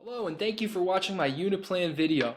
Hello and thank you for watching my unit plan video.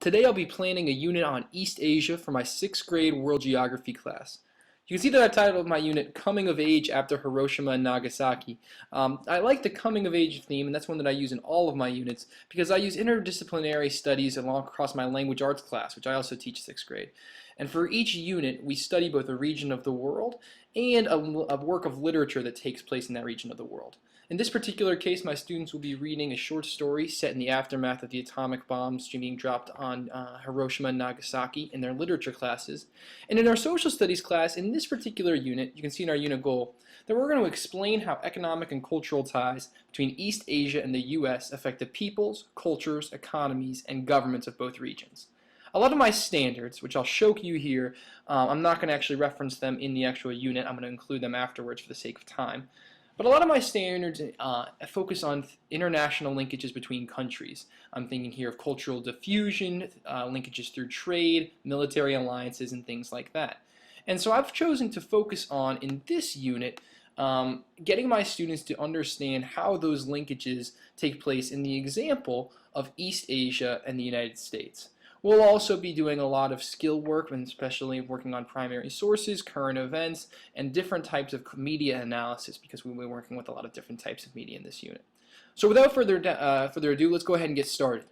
Today I'll be planning a unit on East Asia for my 6th grade World Geography class. You can see that I titled my unit Coming of Age after Hiroshima and Nagasaki. I like the coming of age theme, and that's one that I use in all of my units because I use interdisciplinary studies along across my language arts class, which I also teach 6th grade. And for each unit we study both a region of the world and a work of literature that takes place in that region of the world. In this particular case, my students will be reading a short story set in the aftermath of the atomic bombs being dropped on Hiroshima and Nagasaki in their literature classes. And in our social studies class, in this particular unit, you can see in our unit goal, that we're going to explain how economic and cultural ties between East Asia and the US affect the peoples, cultures, economies, and governments of both regions. A lot of my standards, which I'll show you here, I'm not going to actually reference them in the actual unit. I'm going to include them afterwards for the sake of time. But a lot of my standards focus on international linkages between countries. I'm thinking here of cultural diffusion, linkages through trade, military alliances, and things like that. And so I've chosen to focus on, in this unit, getting my students to understand how those linkages take place in the example of East Asia and the United States. We'll also be doing a lot of skill work, and especially working on primary sources, current events, and different types of media analysis, because we'll be working with a lot of different types of media in this unit. So without further ado, let's go ahead and get started.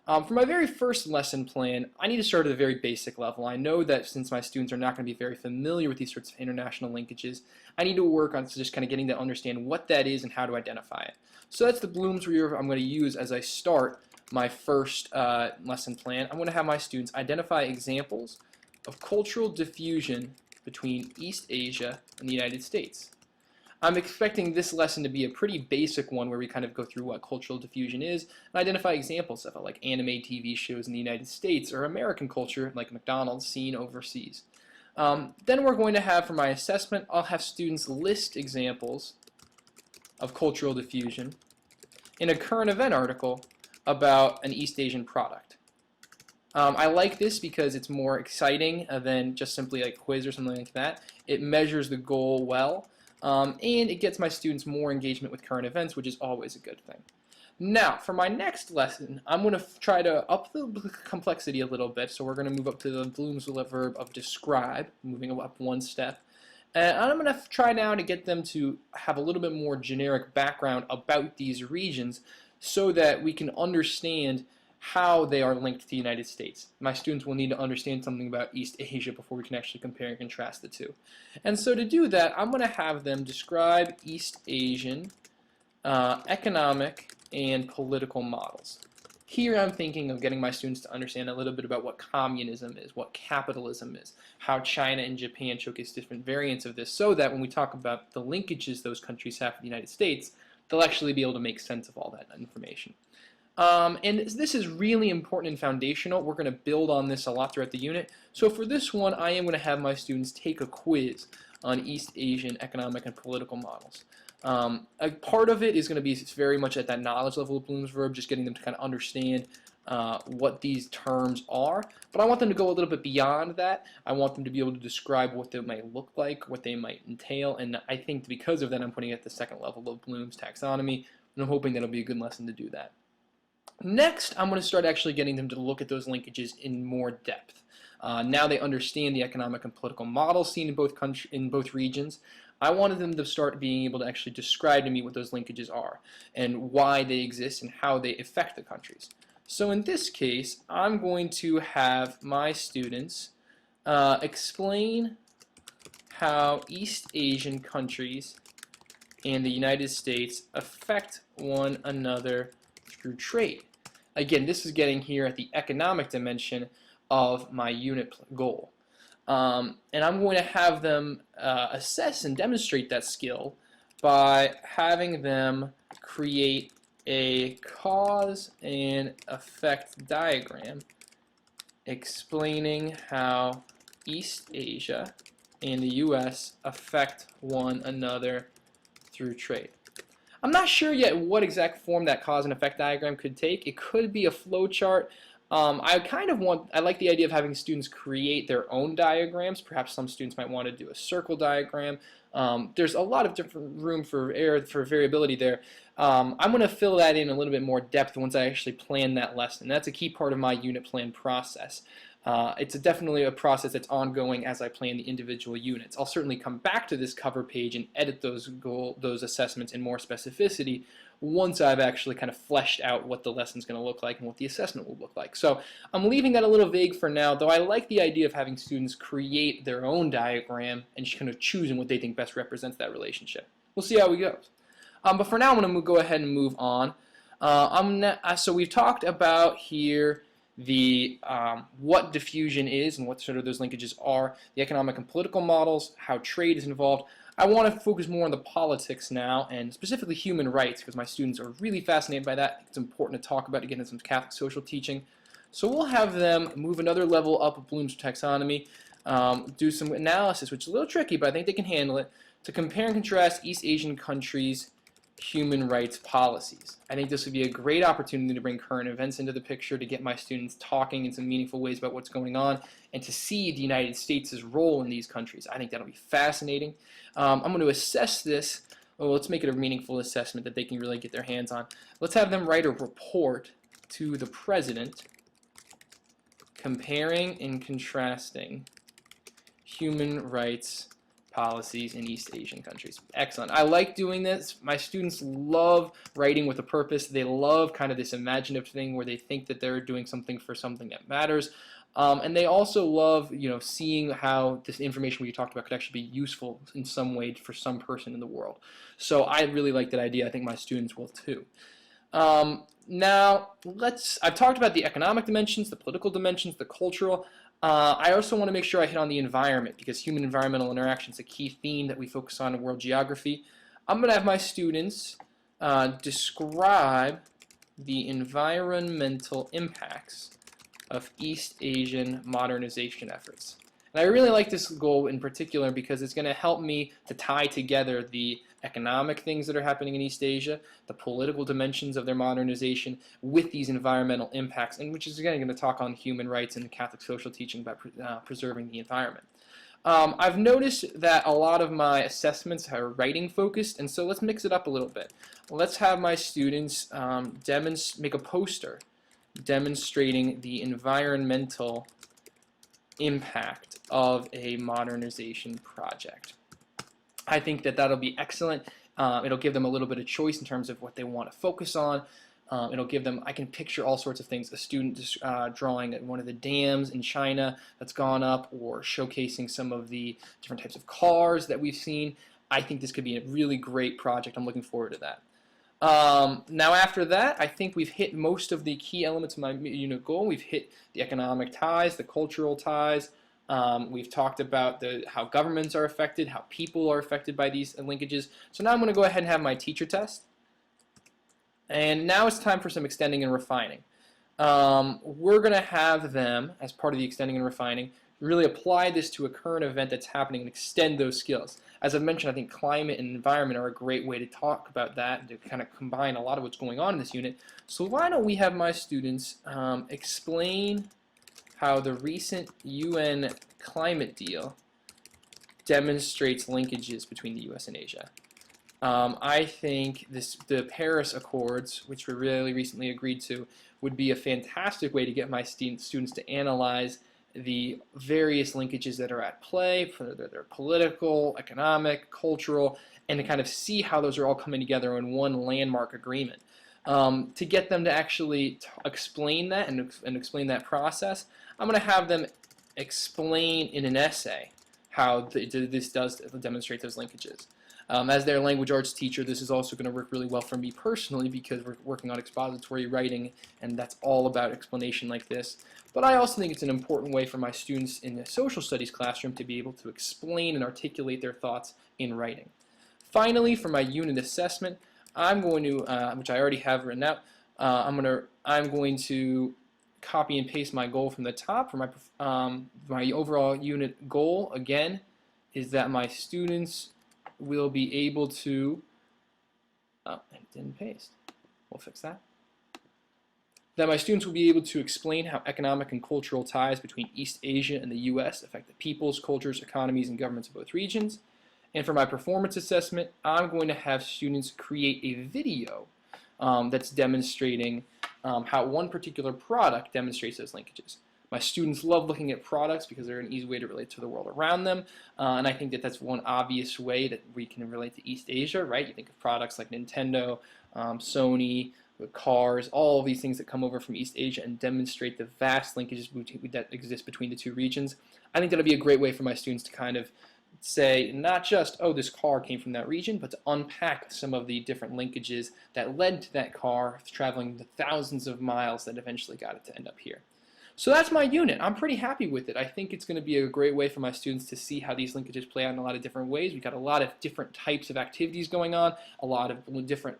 For my very first lesson plan, I need to start at a very basic level. I know that since my students are not going to be very familiar with these sorts of international linkages, I need to work on just kind of getting to understand what that is and how to identify it. So that's the Bloom's rubric I'm going to use as I start my first lesson plan. I'm going to have my students identify examples of cultural diffusion between East Asia and the United States. I'm expecting this lesson to be a pretty basic one where we kind of go through what cultural diffusion is and identify examples of it, like anime TV shows in the United States or American culture like McDonald's seen overseas. Then we're going to have, for my assessment, I'll have students list examples of cultural diffusion in a current event article about an East Asian product. I like this because it's more exciting than just simply like a quiz or something like that. It measures the goal well, and it gets my students more engagement with current events, which is always a good thing. Now, for my next lesson, I'm going to try to up the complexity a little bit, so we're going to move up to the Bloom's verb of describe, moving up one step. And I'm going to try now to get them to have a little bit more generic background about these regions, so that we can understand how they are linked to the United States. My students will need to understand something about East Asia before we can actually compare and contrast the two. And so to do that, I'm going to have them describe East Asian economic and political models. Here I'm thinking of getting my students to understand a little bit about what communism is, what capitalism is, how China and Japan showcase different variants of this, so that when we talk about the linkages those countries have with the United States, they'll actually be able to make sense of all that information. And this is really important and foundational. We're going to build on this a lot throughout the unit. So for this one, I am going to have my students take a quiz on East Asian economic and political models. A part of it is going to be very much at that knowledge level of Bloom's verb, just getting them to kind of understand what these terms are, but I want them to go a little bit beyond that. I want them to be able to describe what they might look like, what they might entail, and I think because of that I'm putting it at the second level of Bloom's taxonomy, and I'm hoping that'll be a good lesson to do that. Next, I'm going to start actually getting them to look at those linkages in more depth. Now they understand the economic and political models seen in both regions. I wanted them to start being able to actually describe to me what those linkages are and why they exist and how they affect the countries. So in this case, I'm going to have my students explain how East Asian countries and the United States affect one another through trade. Again, this is getting here at the economic dimension of my unit goal. And I'm going to have them assess and demonstrate that skill by having them create a cause and effect diagram explaining how East Asia and the US affect one another through trade. I'm not sure yet what exact form that cause and effect diagram could take. It could be a flow chart. I like the idea of having students create their own diagrams. Perhaps some students might want to do a circle diagram. There's a lot of different room for error, for variability there. I'm going to fill that in a little bit more depth once I actually plan that lesson. That's a key part of my unit plan process. It's definitely a process that's ongoing as I plan the individual units. I'll certainly come back to this cover page and edit those assessments in more specificity once I've actually kind of fleshed out what the lesson's going to look like and what the assessment will look like. So I'm leaving that a little vague for now, though I like the idea of having students create their own diagram and just kind of choosing what they think best represents that relationship. We'll see how it goes. But for now, I'm going to go ahead and move on. So we've talked about here the what diffusion is and what sort of those linkages are, the economic and political models, how trade is involved. I want to focus more on the politics now, and specifically human rights, because my students are really fascinated by that. It's important to talk about to get into some Catholic social teaching. So we'll have them move another level up of Bloom's taxonomy, do some analysis, which is a little tricky, but I think they can handle it, to compare and contrast East Asian countries' human rights policies. I think this would be a great opportunity to bring current events into the picture, to get my students talking in some meaningful ways about what's going on, and to see the United States' role in these countries. I think that'll be fascinating. I'm going to assess this. Well, let's make it a meaningful assessment that they can really get their hands on. Let's have them write a report to the president comparing and contrasting human rights policies in East Asian countries. Excellent. I like doing this. My students love writing with a purpose. They love kind of this imaginative thing where they think that they're doing something for something that matters. And they also love, seeing how this information we talked about could actually be useful in some way for some person in the world. So I really like that idea. I think my students will too. Now, I've talked about the economic dimensions, the political dimensions, the cultural. I also want to make sure I hit on the environment, because human-environmental interaction is a key theme that we focus on in world geography. I'm going to have my students describe the environmental impacts of East Asian modernization efforts. And I really like this goal in particular because it's going to help me to tie together the economic things that are happening in East Asia, the political dimensions of their modernization, with these environmental impacts, and which is again going to talk on human rights and Catholic social teaching about preserving the environment. I've noticed that a lot of my assessments are writing focused, and so let's mix it up a little bit. Let's have my students make a poster demonstrating the environmental impact of a modernization project. I think that that'll be excellent. It'll give them a little bit of choice in terms of what they want to focus on. It'll give them, I can picture all sorts of things, a student drawing at one of the dams in China that's gone up, or showcasing some of the different types of cars that we've seen. I think this could be a really great project. I'm looking forward to that. Now after that, I think we've hit most of the key elements of my unit goal. We've hit the economic ties, the cultural ties. We've talked about how governments are affected, how people are affected by these linkages. So now I'm going to go ahead and have my teacher test. And now it's time for some extending and refining. We're going to have them, as part of the extending and refining, really apply this to a current event that's happening and extend those skills. As I've mentioned, I think climate and environment are a great way to talk about that and to kind of combine a lot of what's going on in this unit. So why don't we have my students explain how the recent UN climate deal demonstrates linkages between the US and Asia. I think the Paris Accords, which were really recently agreed to, would be a fantastic way to get my students to analyze the various linkages that are at play, whether they're political, economic, cultural, and to kind of see how those are all coming together in one landmark agreement. To get them to actually explain that and explain that process, I'm going to have them explain in an essay how this does demonstrate those linkages. As their language arts teacher, this is also going to work really well for me personally, because we're working on expository writing, and that's all about explanation like this. But I also think it's an important way for my students in the social studies classroom to be able to explain and articulate their thoughts in writing. Finally, for my unit assessment, I'm going to, which I already have written out, I'm going to copy and paste my goal from the top. For my overall unit goal, again, is that my students will be able to, it didn't paste. We'll fix that. That my students will be able to explain how economic and cultural ties between East Asia and the US affect the peoples, cultures, economies, and governments of both regions, And for my performance assessment, I'm going to have students create a video that's demonstrating how one particular product demonstrates those linkages. My students love looking at products because they're an easy way to relate to the world around them, and I think that that's one obvious way that we can relate to East Asia, right? You think of products like Nintendo, Sony, cars, all of these things that come over from East Asia and demonstrate the vast linkages that exist between the two regions. I think that'll be a great way for my students to kind of say not just, oh, this car came from that region, but to unpack some of the different linkages that led to that car traveling the thousands of miles that eventually got it to end up here. So that's my unit. I'm pretty happy with it. I think it's going to be a great way for my students to see how these linkages play out in a lot of different ways. We've got a lot of different types of activities going on, a lot of different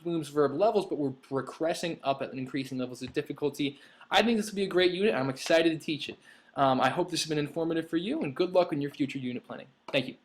Bloom's verb levels, but we're regressing up at increasing levels of difficulty. I think this will be a great unit. I'm excited to teach it. I hope this has been informative for you, and good luck in your future unit planning. Thank you.